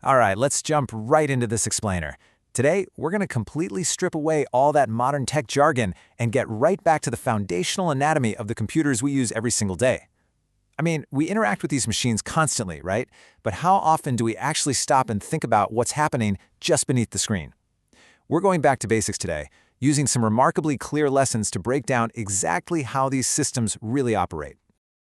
All right, let's jump right into this explainer. Today, we're going to completely strip away all that modern tech jargon and get right back to the foundational anatomy of the computers we use every single day. I mean, we interact with these machines constantly, right? But how often do we actually stop and think about what's happening just beneath the screen? We're going back to basics today, using some remarkably clear lessons to break down exactly how these systems really operate.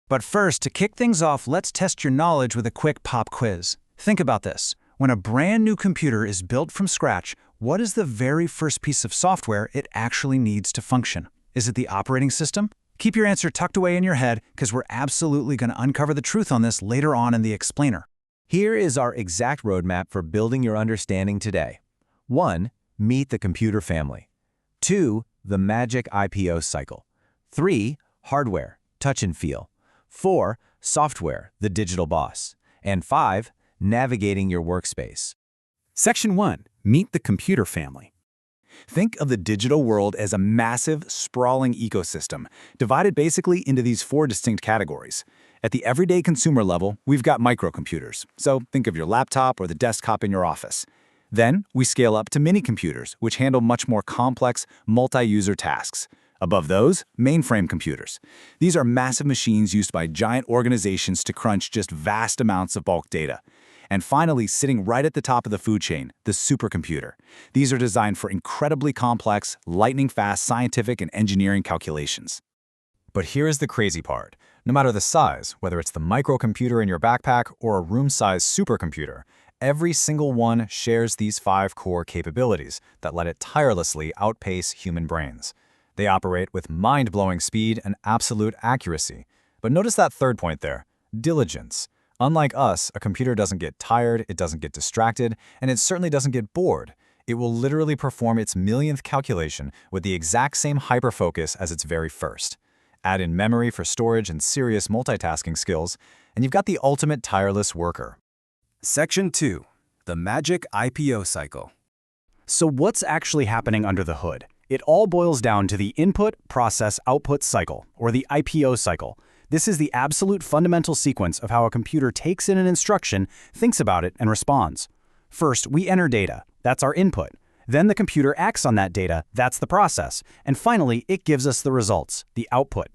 But first, to kick things off, let's test your knowledge with a quick pop quiz. Think about this. When a brand new computer is built from scratch, what is the very first piece of software it actually needs to function? Is it the operating system? Keep your answer tucked away in your head, because we're absolutely going to uncover the truth on this later on in the explainer. Here is our exact roadmap for building your understanding today. 1. Meet the computer family. 2. The magic IPO cycle. 3. Hardware, touch and feel. 4. Software, the digital boss. And 5. Navigating your workspace. Section 1. Meet the computer family. Think of the digital world as a massive, sprawling ecosystem, divided basically into these 4 distinct categories. At the everyday consumer level, we've got microcomputers, so think of your laptop or the desktop in your office. Then, we scale up to mini-computers, which handle much more complex, multi-user tasks. Above those, mainframe computers. These are massive machines used by giant organizations to crunch just vast amounts of bulk data. And finally, sitting right at the top of the food chain, the supercomputer. These are designed for incredibly complex, lightning-fast scientific and engineering calculations. But here's the crazy part. No matter the size, whether it's the microcomputer in your backpack or a room-sized supercomputer, every single one shares these 5 core capabilities that let it tirelessly outpace human brains. They operate with mind-blowing speed and absolute accuracy. But notice that third point there, diligence. Unlike us, a computer doesn't get tired, it doesn't get distracted, and it certainly doesn't get bored. It will literally perform its millionth calculation with the exact same hyperfocus as its very first. Add in memory for storage and serious multitasking skills, and you've got the ultimate tireless worker. Section 2. The magic IPO cycle. So what's actually happening under the hood? It all boils down to the input, process, output cycle, or the IPO cycle. This is the absolute fundamental sequence of how a computer takes in an instruction, thinks about it, and responds. First, we enter data. That's our input. Then the computer acts on that data. That's the process. And finally, it gives us the results, the output.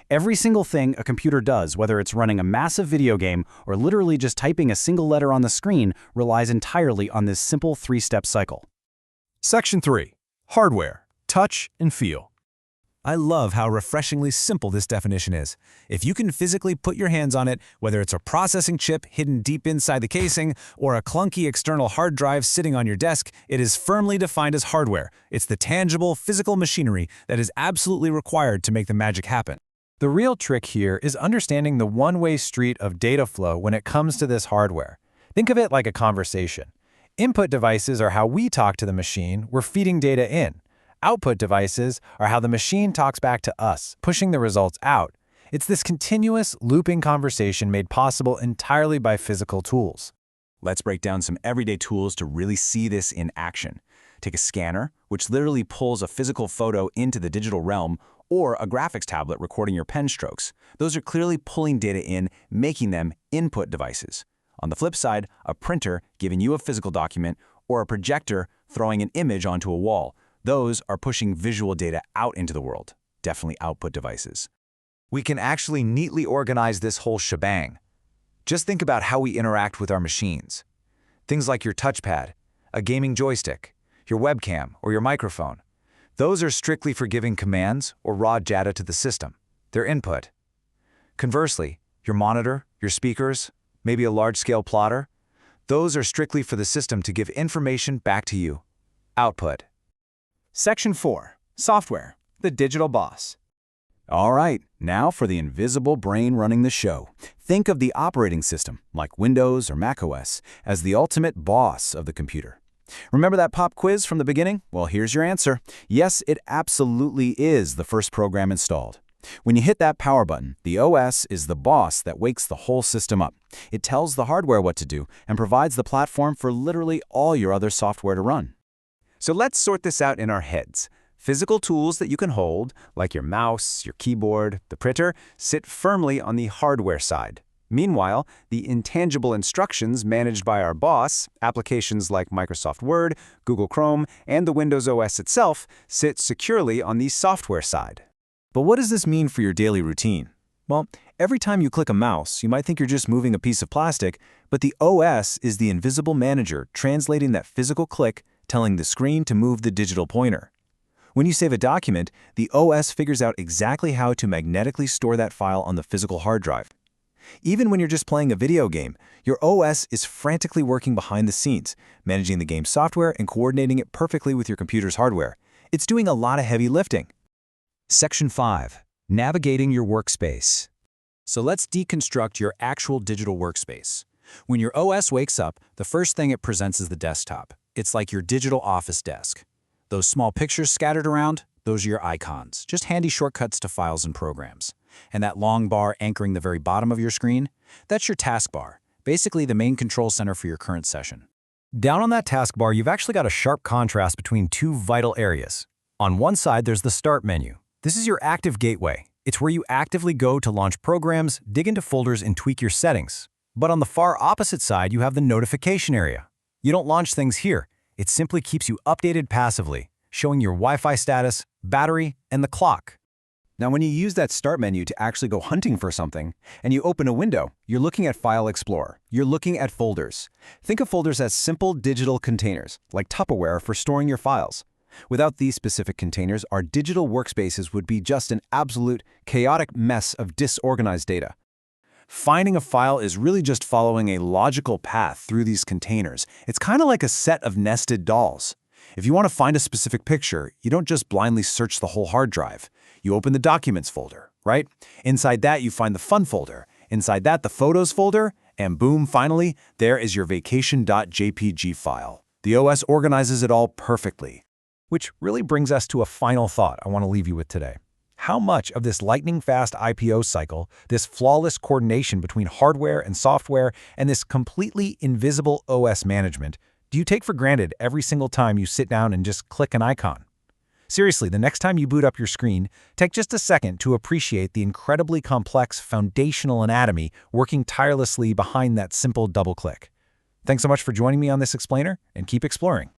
Every single thing a computer does, whether it's running a massive video game or literally just typing a single letter on the screen, relies entirely on this simple 3-step cycle. Section 3. Hardware, touch and feel. I love how refreshingly simple this definition is. If you can physically put your hands on it, whether it's a processing chip hidden deep inside the casing or a clunky external hard drive sitting on your desk, it is firmly defined as hardware. It's the tangible, physical machinery that is absolutely required to make the magic happen. The real trick here is understanding the one-way street of data flow when it comes to this hardware. Think of it like a conversation. Input devices are how we talk to the machine, we're feeding data in. Output devices are how the machine talks back to us, pushing the results out. It's this continuous, looping conversation made possible entirely by physical tools. Let's break down some everyday tools to really see this in action. Take a scanner, which literally pulls a physical photo into the digital realm, or a graphics tablet recording your pen strokes. Those are clearly pulling data in, making them input devices. On the flip side, a printer giving you a physical document, or a projector throwing an image onto a wall. Those are pushing visual data out into the world, definitely output devices. We can actually neatly organize this whole shebang. Just think about how we interact with our machines. Things like your touchpad, a gaming joystick, your webcam, or your microphone. Those are strictly for giving commands or raw data to the system. They're input. Conversely, your monitor, your speakers, maybe a large-scale plotter, those are strictly for the system to give information back to you. Output. Section 4. Software, the digital boss. All right, now for the invisible brain running the show. Think of the operating system, like Windows or macOS, as the ultimate boss of the computer. Remember that pop quiz from the beginning? Well, here's your answer. Yes, it absolutely is the first program installed. When you hit that power button, the OS is the boss that wakes the whole system up. It tells the hardware what to do and provides the platform for literally all your other software to run. So let's sort this out in our heads. Physical tools that you can hold, like your mouse, your keyboard, the printer, sit firmly on the hardware side. Meanwhile, the intangible instructions managed by our boss, applications like Microsoft Word, Google Chrome, and the Windows OS itself, sit securely on the software side. But what does this mean for your daily routine? Well, every time you click a mouse, you might think you're just moving a piece of plastic, but the OS is the invisible manager translating that physical click, telling the screen to move the digital pointer. When you save a document, the OS figures out exactly how to magnetically store that file on the physical hard drive. Even when you're just playing a video game, your OS is frantically working behind the scenes, managing the game's software and coordinating it perfectly with your computer's hardware. It's doing a lot of heavy lifting. Section 5. Navigating your workspace. So let's deconstruct your actual digital workspace. When your OS wakes up, the first thing it presents is the desktop. It's like your digital office desk. Those small pictures scattered around, those are your icons, just handy shortcuts to files and programs. And that long bar anchoring the very bottom of your screen, that's your taskbar, basically the main control center for your current session. Down on that taskbar, you've actually got a sharp contrast between two vital areas. On one side, there's the Start menu. This is your active gateway. It's where you actively go to launch programs, dig into folders, and tweak your settings. But on the far opposite side, you have the Notification area. You don't launch things here. It simply keeps you updated passively, showing your Wi-Fi status, battery, and the clock. Now, when you use that Start menu to actually go hunting for something, and you open a window, you're looking at File Explorer. You're looking at folders. Think of folders as simple digital containers, like Tupperware for storing your files. Without these specific containers, our digital workspaces would be just an absolute chaotic mess of disorganized data. Finding a file is really just following a logical path through these containers. It's kind of like a set of nested dolls. If you want to find a specific picture, you don't just blindly search the whole hard drive. You open the Documents folder, right? Inside that, you find the Fun folder. Inside that, the Photos folder. And boom, finally, there is your vacation.jpg file. The OS organizes it all perfectly. Which really brings us to a final thought I want to leave you with today. How much of this lightning-fast IPO cycle, this flawless coordination between hardware and software, and this completely invisible OS management do you take for granted every single time you sit down and just click an icon? Seriously, the next time you boot up your screen, take just a second to appreciate the incredibly complex foundational anatomy working tirelessly behind that simple double click. Thanks so much for joining me on this explainer, and keep exploring.